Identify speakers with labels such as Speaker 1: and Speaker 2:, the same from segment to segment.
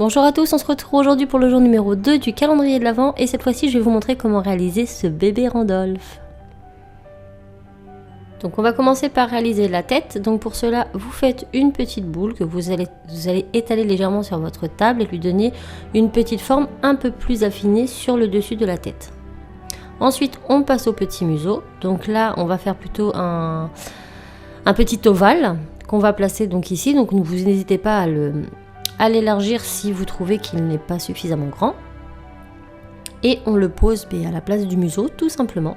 Speaker 1: Bonjour à tous, on se retrouve aujourd'hui pour le jour numéro 2 du calendrier de l'Avent et cette fois-ci je vais vous montrer comment réaliser ce bébé Randolph. Donc on va commencer par réaliser la tête, donc pour cela vous faites une petite boule que vous allez étaler légèrement sur votre table et lui donner une petite forme un peu plus affinée sur le dessus de la tête. Ensuite on passe au petit museau, donc là on va faire plutôt un petit ovale qu'on va placer donc ici, donc vous n'hésitez pas à l'élargir si vous trouvez qu'il n'est pas suffisamment grand. Et on le pose à la place du museau, tout simplement.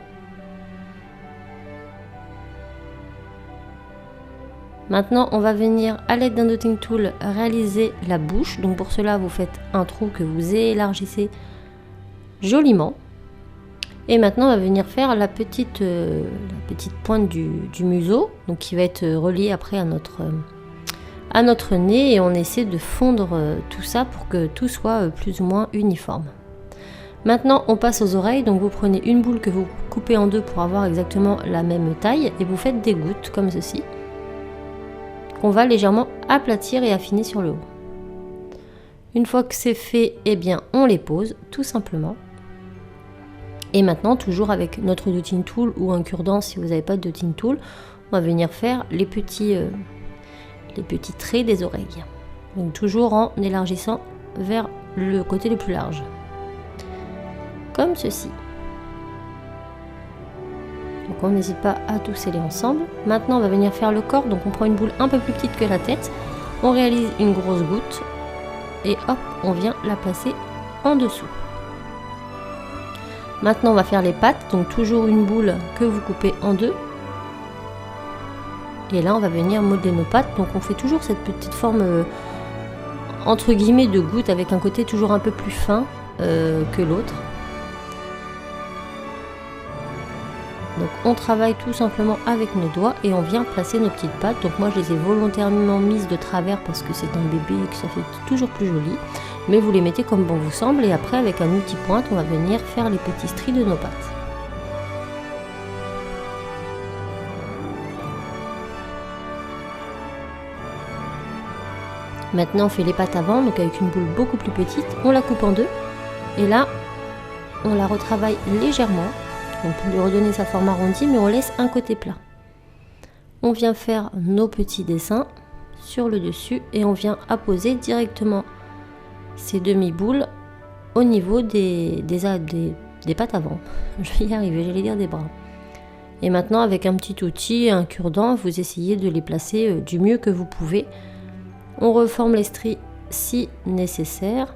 Speaker 1: Maintenant, on va venir à l'aide d'un dotting tool réaliser la bouche. Donc pour cela, vous faites un trou que vous élargissez joliment. Et maintenant, on va venir faire la petite pointe du museau, donc qui va être reliée après à notre nez, et on essaie de fondre tout ça pour que tout soit plus ou moins uniforme. Maintenant on passe aux oreilles, donc vous prenez une boule que vous coupez en deux pour avoir exactement la même taille et vous faites des gouttes comme ceci qu'on va légèrement aplatir et affiner sur le haut. Une fois que c'est fait, on les pose tout simplement. Et maintenant, toujours avec notre dotting tool ou un cure-dent si vous n'avez pas de dotting tool, on va venir faire les petits traits des oreilles. Donc toujours en élargissant vers le côté le plus large. Comme ceci. Donc on n'hésite pas à tout sceller ensemble. Maintenant on va venir faire le corps. Donc on prend une boule un peu plus petite que la tête. On réalise une grosse goutte. Et hop, on vient la placer en dessous. Maintenant on va faire les pattes. Donc toujours une boule que vous coupez en deux. Et là on va venir modeler nos pattes, donc on fait toujours cette petite forme entre guillemets de goutte avec un côté toujours un peu plus fin que l'autre. Donc on travaille tout simplement avec nos doigts et on vient placer nos petites pattes. Donc moi je les ai volontairement mises de travers parce que c'est un bébé et que ça fait toujours plus joli. Mais vous les mettez comme bon vous semble et après avec un outil pointe on va venir faire les petits stries de nos pattes. Maintenant on fait les pattes avant, donc avec une boule beaucoup plus petite, on la coupe en deux et là on la retravaille légèrement, on peut lui redonner sa forme arrondie mais on laisse un côté plat. On vient faire nos petits dessins sur le dessus et on vient apposer directement ces demi-boules au niveau des pattes avant. Je vais y arriver, j'allais dire des bras. Et maintenant avec un petit outil, un cure-dent, vous essayez de les placer du mieux que vous pouvez. On reforme les stries si nécessaire.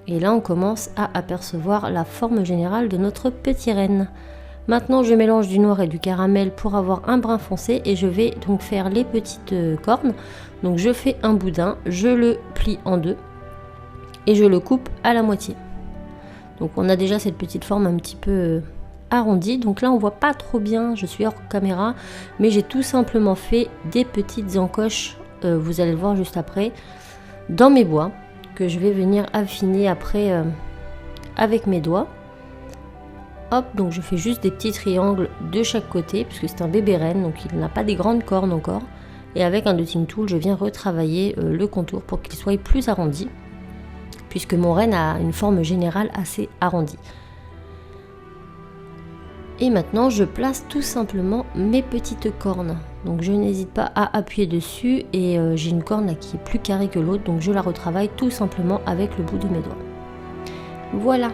Speaker 1: Et là, on commence à apercevoir la forme générale de notre petit renne. Maintenant, je mélange du noir et du caramel pour avoir un brun foncé et je vais donc faire les petites cornes. Donc, je fais un boudin, je le plie en deux et je le coupe à la moitié. Donc, on a déjà cette petite forme un petit peu arrondi, donc là on voit pas trop bien, je suis hors caméra, mais j'ai tout simplement fait des petites encoches, vous allez le voir juste après, dans mes bois, que je vais venir affiner après avec mes doigts. Hop, donc je fais juste des petits triangles de chaque côté, puisque c'est un bébé renne, donc il n'a pas des grandes cornes encore, et avec un dotting tool, je viens retravailler le contour pour qu'il soit plus arrondi, puisque mon renne a une forme générale assez arrondie. Et maintenant, je place tout simplement mes petites cornes. Donc je n'hésite pas à appuyer dessus et j'ai une corne là qui est plus carrée que l'autre. Donc je la retravaille tout simplement avec le bout de mes doigts. Voilà.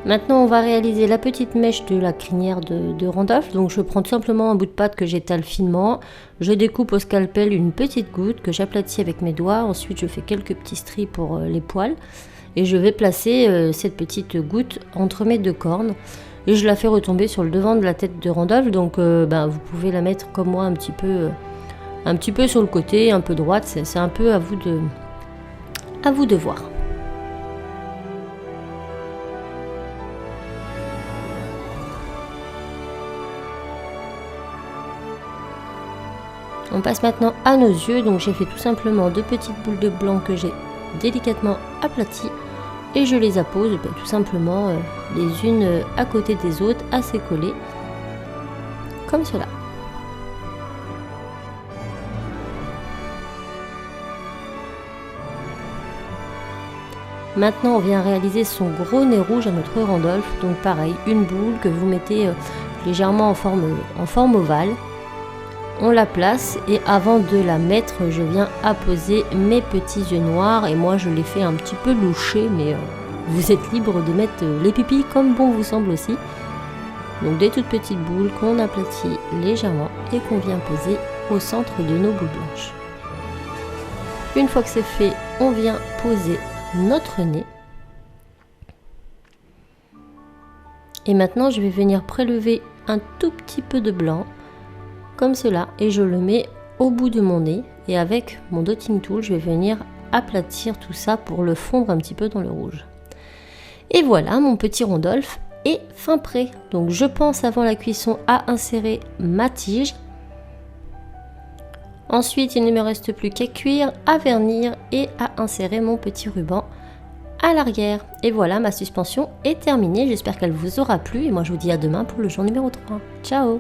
Speaker 1: Maintenant, on va réaliser la petite mèche de la crinière de Randolph. Donc je prends tout simplement un bout de pâte que j'étale finement. Je découpe au scalpel une petite goutte que j'aplatis avec mes doigts. Ensuite, je fais quelques petits stries pour les poils. Et je vais placer cette petite goutte entre mes deux cornes. Et je la fais retomber sur le devant de la tête de Randolph, donc vous pouvez la mettre comme moi un petit peu sur le côté, un peu droite, c'est un peu à vous de voir. On passe maintenant à nos yeux, donc j'ai fait tout simplement deux petites boules de blanc que j'ai délicatement aplaties. Et je les appose tout simplement les unes à côté des autres, assez collées, comme cela. Maintenant, on vient réaliser son gros nez rouge à notre Randolph. Donc pareil, une boule que vous mettez légèrement en forme ovale. On la place et avant de la mettre, je viens apposer mes petits yeux noirs. Et moi, je les fais un petit peu loucher, mais vous êtes libre de mettre les pupilles comme bon vous semble aussi. Donc des toutes petites boules qu'on aplatit légèrement et qu'on vient poser au centre de nos boules blanches. Une fois que c'est fait, on vient poser notre nez. Et maintenant, je vais venir prélever un tout petit peu de blanc, comme cela, et je le mets au bout de mon nez. Et avec mon dotting tool, je vais venir aplatir tout ça pour le fondre un petit peu dans le rouge. Et voilà, mon petit Randolph est fin prêt. Donc je pense avant la cuisson à insérer ma tige. Ensuite, il ne me reste plus qu'à cuire, à vernir et à insérer mon petit ruban à l'arrière. Et voilà, ma suspension est terminée. J'espère qu'elle vous aura plu et moi je vous dis à demain pour le jour numéro 3. Ciao!